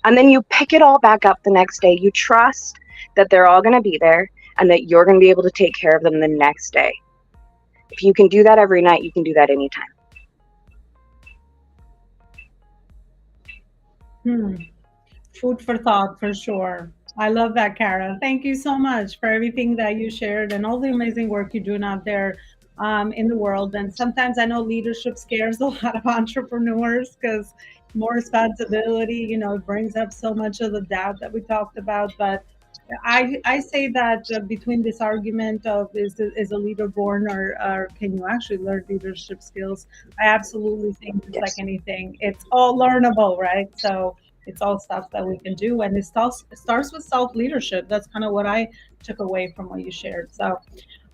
and then you pick it all back up the next day. You trust that they're all going to be there and that you're going to be able to take care of them the next day. If you can do that every night, you can do that anytime. Food for thought, for sure. I love that, Kara. Thank you so much for everything that you shared and all the amazing work you're doing out there in the world. And sometimes I know leadership scares a lot of entrepreneurs because more responsibility, you know, it brings up so much of the doubt that we talked about. But I say that between this argument of is a leader born or can you actually learn leadership skills? I absolutely think it's like anything. It's all learnable, right? So it's all stuff that we can do. And it starts with self-leadership. That's kind of what I took away from what you shared. So,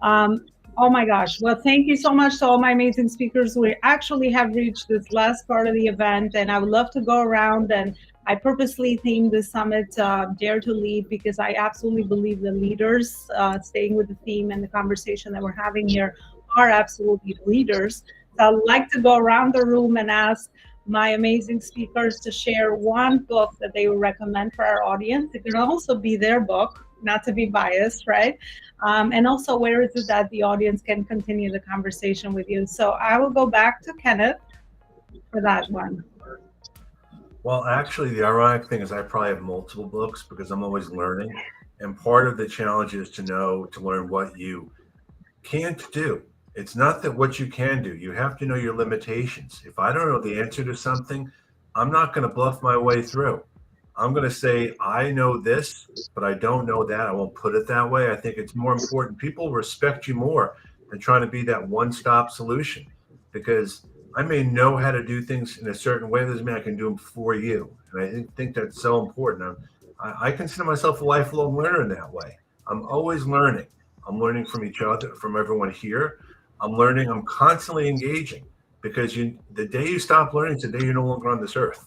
oh my gosh. Well, thank you so much to all my amazing speakers. We actually have reached this last part of the event, and I would love to go around, and I purposely themed the summit Dare to Lead because I absolutely believe the leaders, staying with the theme and the conversation that we're having here, are absolutely leaders. So I'd like to go around the room and ask my amazing speakers to share one book that they would recommend for our audience. It can also be their book, not to be biased, right? And also, where is it that the audience can continue the conversation with you? So I will go back to Kenneth for that one. Well, actually, the ironic thing is I probably have multiple books because I'm always learning. And part of the challenge is to learn what you can't do. It's not that what you can do. You have to know your limitations. If I don't know the answer to something, I'm not going to bluff my way through. I'm going to say, I know this, but I don't know that. I won't put it that way. I think it's more important. People respect you more than trying to be that one-stop solution, because I may know how to do things in a certain way. Doesn't mean I can do them for you. And I think that's so important. I consider myself a lifelong learner in that way. I'm always learning. I'm learning from each other, from everyone here. I'm learning. I'm constantly engaging, because the day you stop learning is the day you're no longer on this earth.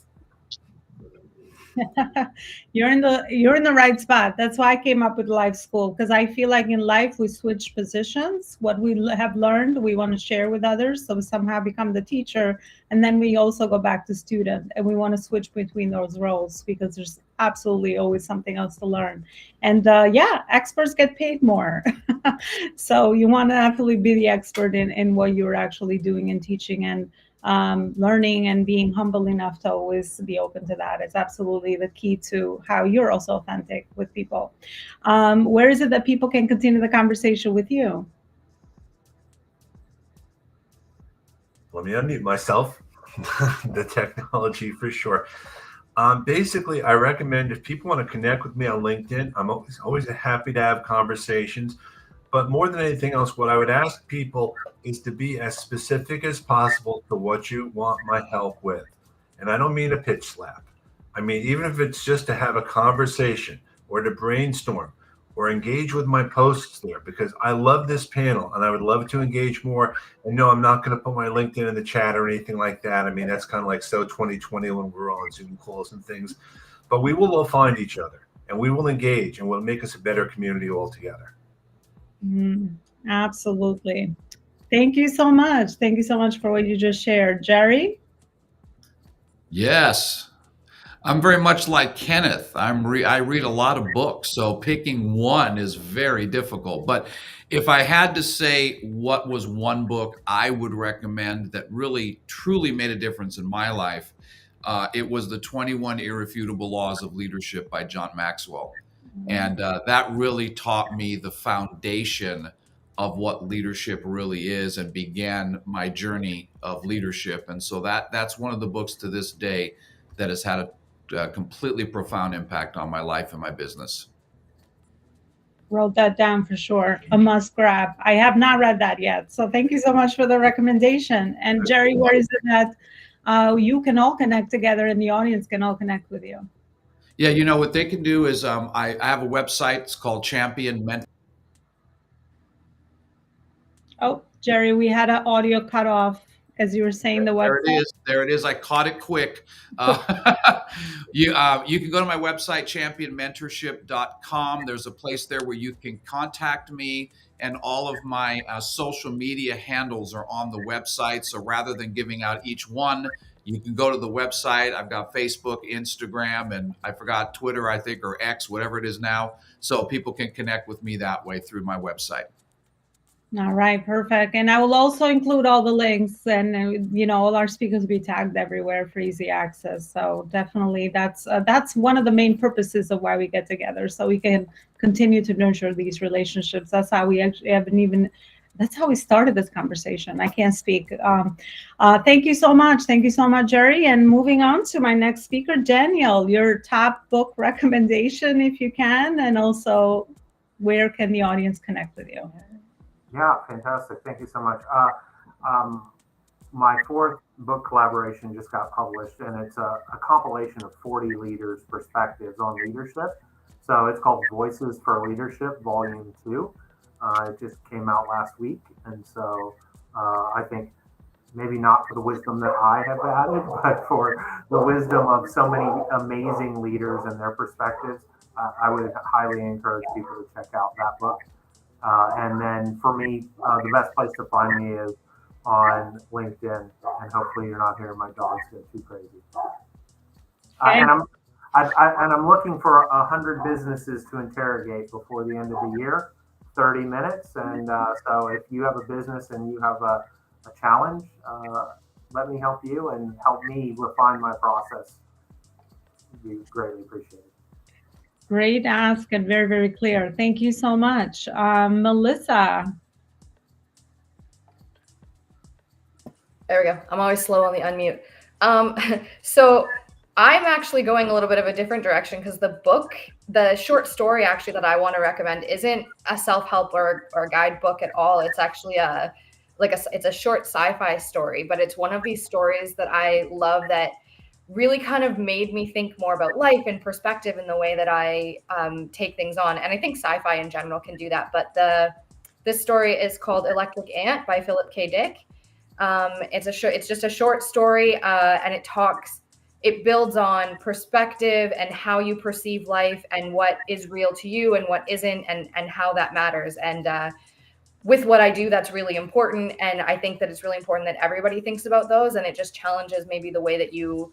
You're in the right spot. That's why I came up with Life School, because I feel like in life we switch positions. What we have learned, we want to share with others. So we somehow become the teacher, and then we also go back to student, and we want to switch between those roles because there's absolutely always something else to learn. And yeah, experts get paid more. So you want to actually be the expert in what you're actually doing and teaching, and learning, and being humble enough to always be open to that is absolutely the key to how you're also authentic with people. Where is it that people can continue the conversation with you? Let me unmute myself. The technology for sure. Basically, I recommend if people want to connect with me on LinkedIn, I'm always happy to have conversations. But more than anything else, what I would ask people is to be as specific as possible to what you want my help with. And I don't mean a pitch slap. I mean, even if it's just to have a conversation or to brainstorm or engage with my posts there, because I love this panel and I would love to engage more. And no, I'm not going to put my LinkedIn in the chat or anything like that. I mean, that's kind of like so 2020 when we're all on Zoom calls and things. But we will all find each other and we will engage, and we'll make us a better community altogether. Absolutely. Thank you so much. Thank you so much for what you just shared. Jerry? Yes. I'm very much like Kenneth. I read a lot of books, so picking one is very difficult. But if I had to say what was one book I would recommend that really, truly made a difference in my life, it was The 21 Irrefutable Laws of Leadership by John Maxwell. And that really taught me the foundation of what leadership really is and began my journey of leadership. And so that's one of the books to this day that has had a completely profound impact on my life and my business. Wrote that down for sure. A must grab. I have not read that yet. So thank you so much for the recommendation. And Jerry, where is it that you can all connect together and the audience can all connect with you? Yeah, you know, what they can do is I have a website. It's called Champion Mentor. Oh, Jerry, we had an audio cut off. as you were saying, the There website? it is. There it is. I caught it quick. You can go to my website, championmentorship.com. There's a place there where you can contact me, and all of my social media handles are on the website. So rather than giving out each one, you can go to the website. I've got Facebook, Instagram, and I forgot Twitter, I think, or X, whatever it is now. So people can connect with me that way through my website. All right, perfect. And I will also include all the links, and all our speakers will be tagged everywhere for easy access. So definitely, that's one of the main purposes of why we get together, so we can continue to nurture these relationships. That's how we actually that's how we started this conversation. I can't speak. Thank you so much. Thank you so much, Jerry. And moving on to my next speaker, Daniel, your top book recommendation, if you can, and also where can the audience connect with you? Yeah, fantastic. Thank you so much. My fourth book collaboration just got published, and it's a compilation of 40 leaders' perspectives on leadership. So it's called Voices for Leadership, Volume 2. It just came out last week. And so I think maybe not for the wisdom that I have added, but for the wisdom of so many amazing leaders and their perspectives, I would highly encourage people to check out that book. And then for me, the best place to find me is on LinkedIn, and hopefully you're not hearing my dogs go too crazy. And I'm looking for 100 businesses to interrogate before the end of the year, 30 minutes. And so if you have a business and you have a challenge, let me help you and help me refine my process. It'd be greatly appreciated. Great ask and very, very clear. Thank you so much. Melissa. There we go. I'm always slow on the unmute. So I'm actually going a little bit of a different direction, because the short story actually that I want to recommend isn't a self-help or guidebook at all. It's actually it's a short sci-fi story, but it's one of these stories that I love that really kind of made me think more about life and perspective in the way that I take things on. And I think sci-fi in general can do that. But this story is called Electric Ant by Philip K. Dick. It's just a short story, and it builds on perspective and how you perceive life and what is real to you and what isn't, and how that matters. And with what I do, that's really important. And I think that it's really important that everybody thinks about those, and it just challenges maybe the way that you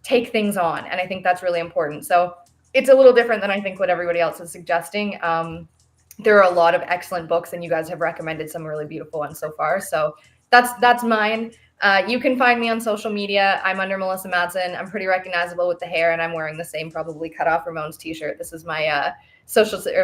take things on. And I think that's really important. So it's a little different than I think what everybody else is suggesting. There are a lot of excellent books, and you guys have recommended some really beautiful ones so far. So that's mine. You can find me on social media. I'm under Melissa Madsen. I'm pretty recognizable with the hair, and I'm wearing the same probably cut off Ramones t-shirt. This is my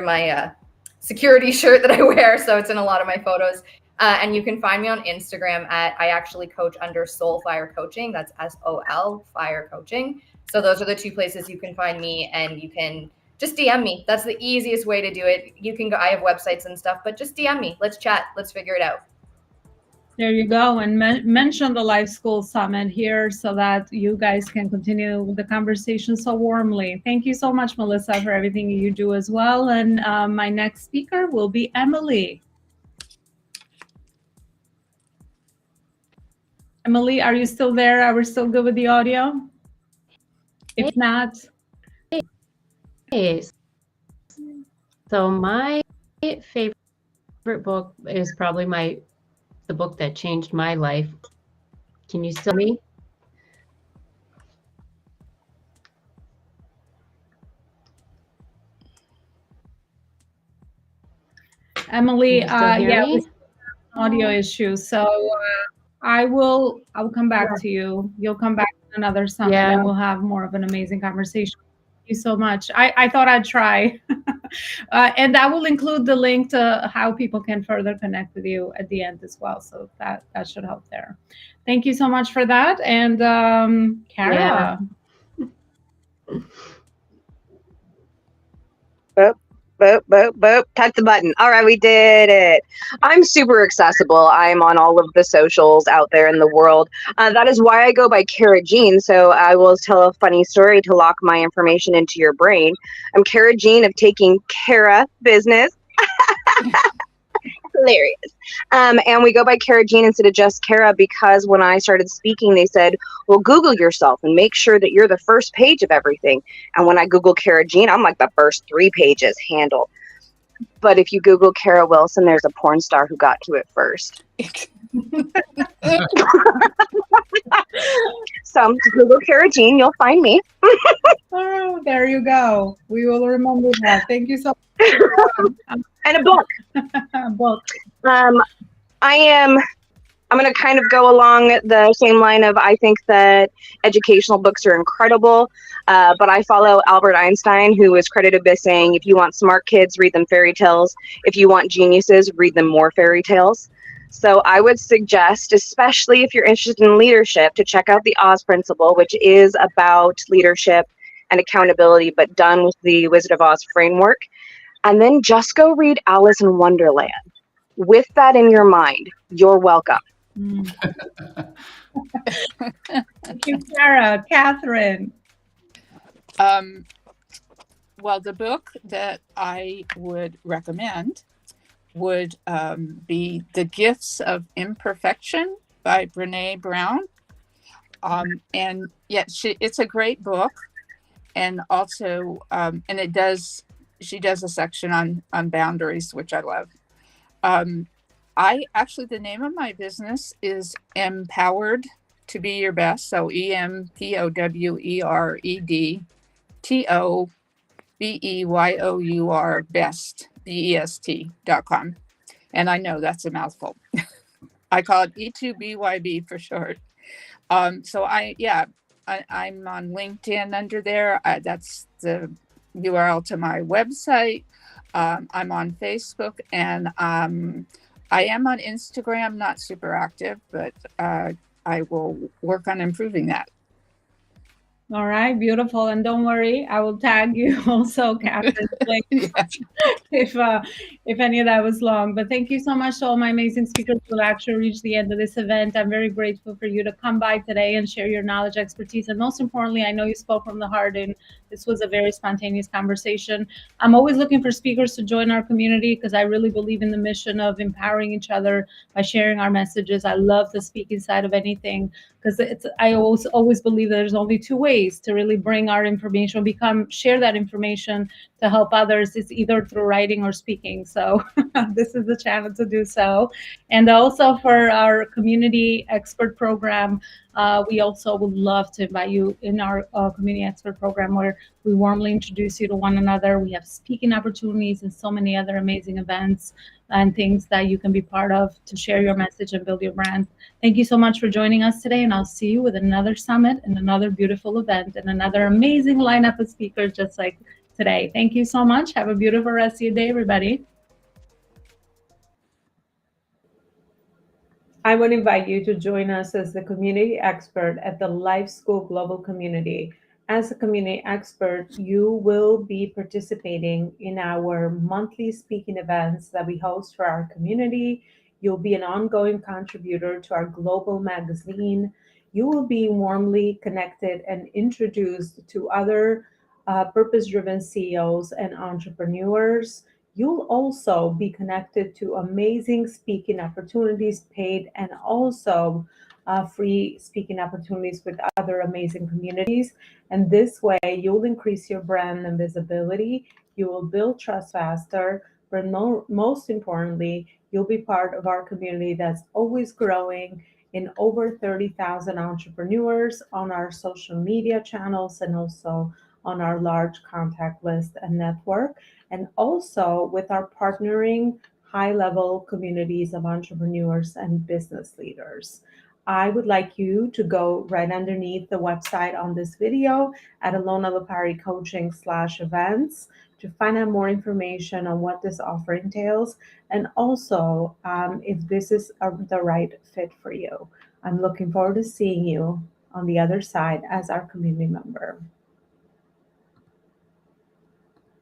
my security shirt that I wear. So it's in a lot of my photos. And you can find me on Instagram I actually coach under Soul Fire Coaching. That's SOL Fire Coaching. So those are the two places you can find me, and you can just DM me. That's the easiest way to do it. You can go, I have websites and stuff, but just DM me. Let's chat. Let's figure it out. There you go. And mention the Life School Summit here so that you guys can continue the conversation so warmly. Thank you so much, Melissa, for everything you do as well. And my next speaker will be Emily. Emily, are you still there? Are we still good with the audio? If not. Hey. So my favorite book is probably the book that changed my life. Can you still hear me? Emily, me? audio issues. So I will come back to you. You'll come back to another summit, and we'll have more of an amazing conversation. Thank you so much. I thought I'd try. And I will include the link to how people can further connect with you at the end as well. So that should help there. Thank you so much for that. And Kara. Boop, boop, boop. Touch the button. All right, we did it. I'm super accessible. I'm on all of the socials out there in the world. That is why I go by Kara Jean. So I will tell a funny story to lock my information into your brain. I'm Kara Jean of Taking Kara Business. hilarious. And we go by Kara Jean instead of just Kara because when I started speaking, they said, well, Google yourself and make sure that you're the first page of everything. And when I Google Kara Jean, I'm like the first 3 pages handled. But if you Google Kara Wilson, there's a porn star who got to it first. So Google Kara Jean, you'll find me. Oh, there you go. We will remember that. Thank you so much. And a book. Book. I'm going to kind of go along the same line of I think that educational books are incredible, but I follow Albert Einstein, who is credited with saying, if you want smart kids, read them fairy tales. If you want geniuses, read them more fairy tales. So I would suggest, especially if you're interested in leadership, to check out the Oz Principle, which is about leadership and accountability, but done with the Wizard of Oz framework. And then just go read Alice in Wonderland. With that in your mind, you're welcome. Thank you, Sarah. Catherine. Well, the book that I would recommend would be The Gifts of Imperfection by Brene Brown. And yeah, it's a great book. And also, and she does a section on boundaries, which I love. The name of my business is Empowered to Be Your Best. So EMPOWEREDTOBEYOUR best, BEST.com. And I know that's a mouthful. I call it E2BYB for short. So I'm on LinkedIn under there. That's the URL to my website. I'm on Facebook, and I am on Instagram, not super active, but I will work on improving that. All right, beautiful. And don't worry, I will tag you also, Catherine, if any of that was long. But thank you so much to all my amazing speakers who actually reached the end of this event. I'm very grateful for you to come by today and share your knowledge, expertise, and most importantly, I know you spoke from the heart, and this was a very spontaneous conversation. I'm always looking for speakers to join our community because I really believe in the mission of empowering each other by sharing our messages. I love the speaking side of anything, because I always believe that there's only 2 ways to really bring our information, share that information to help others. It's either through writing or speaking. So this is the channel to do so. And also for our community expert program, we also would love to invite you in our community expert program, where we warmly introduce you to one another. We have speaking opportunities and so many other amazing events and things that you can be part of to share your message and build your brand. Thank you so much for joining us today, and I'll see you with another summit and another beautiful event and another amazing lineup of speakers just like today. Thank you so much. Have a beautiful rest of your day, everybody. I would invite you to join us as the community expert at the Life School Global Community. As a community expert, you will be participating in our monthly speaking events that we host for our community. You'll be an ongoing contributor to our global magazine. You will be warmly connected and introduced to other purpose-driven CEOs and entrepreneurs. You'll also be connected to amazing speaking opportunities, paid and also free speaking opportunities with other amazing communities. And this way, you'll increase your brand and visibility. You will build trust faster, but most importantly, you'll be part of our community that's always growing in over 30,000 entrepreneurs on our social media channels and also on our large contact list and network, and also with our partnering high-level communities of entrepreneurs and business leaders. I would like you to go right underneath the website on this video at Elona Lopari Coaching/events to find out more information on what this offer entails, and also if this is the right fit for you. I'm looking forward to seeing you on the other side as our community member.